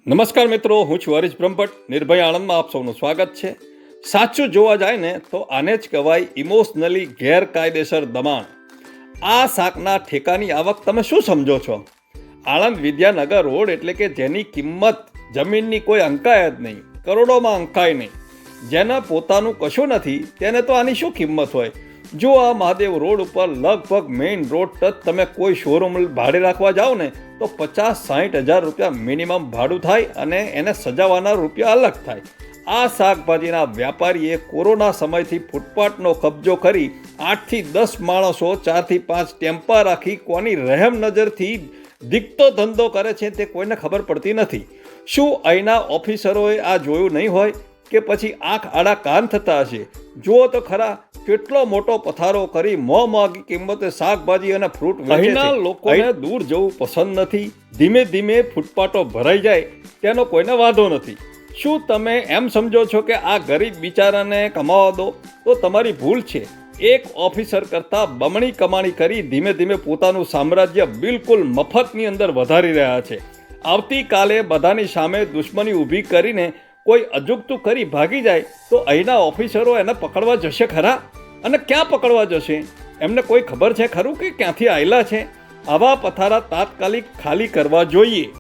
નમસ્કાર મિત્રો, હું છું હરીશ બ્રહ્મભટ્ટ. નિર્ભય આણંદમાં આપ સૌનું સ્વાગત છે. સાચું જોવા જાય ને તો આને જ કહેવાય ઇમોશનલી ગેરકાયદેસર દબાણ. આ શાકના ઠેકાની આવક તમે શું સમજો છો? આણંદ વિદ્યાનગર રોડ એટલે કે જેની કિંમત જમીનની કોઈ અંકાય જ નહીં, કરોડોમાં અંકાય નહીં. જેના પોતાનું કશું નથી તેને તો આની શું કિંમત હોય? જો આ મહાદેવ રોડ ઉપર લગભગ મેઇન રોડ ટચ તમે કોઈ શોરૂમ ભાડે રાખવા જાઓ ને તો 50-60 હજાર રૂપિયા મિનિમમ ભાડું થાય અને એને સજાવવાના રૂપિયા અલગ થાય. આ શાકભાજીના વ્યાપારીએ કોરોના સમયથી ફૂટપાથનો કબજો કરી 8થી 10 માણસો 4થી 5 ટેમ્પા રાખી કોની રહેમ નજરથી દીકતો ધંધો કરે છે તે કોઈને ખબર પડતી નથી. શું અહીંના ઓફિસરોએ આ જોયું નહીં હોય કે પછી આંખ આડા કાન થતા હશે? જુઓ તો ખરા, કેટલો મોટો પથારો કરી મોંઘી કિંમતે શાકભાજી અને ફ્રૂટ અહીંના લોકોને દૂર જવું પસંદ નથી. ધીમે ધીમે ફૂટપાથો ભરાઈ જાય તેનો કોઈને વાંધો નથી. શું તમે એમ સમજો છો કે આ ગરીબ બિચારાને કમાવા દો? તો તમારી ભૂલ છે. એક ઓફિસર કરતાં બમણી કમાણી કરી ધીમે ધીમે પોતાનું સામ્રાજ્ય બિલકુલ મફતની અંદર વધારી રહ્યા છે. આવતીકાલે બધાની સામે દુશ્મની ઊભી કરીને કોઈ અજુગતું કરી ભાગી જાય તો અહીંના ઓફિસરો એને પકડવા જશે ખરા? અને ક્યાં પકડવા જશે? એમને કોઈ ખબર છે ખરું કે ક્યાંથી આવેલા છે? આવા પથારા તાત્કાલિક ખાલી કરવા જોઈએ.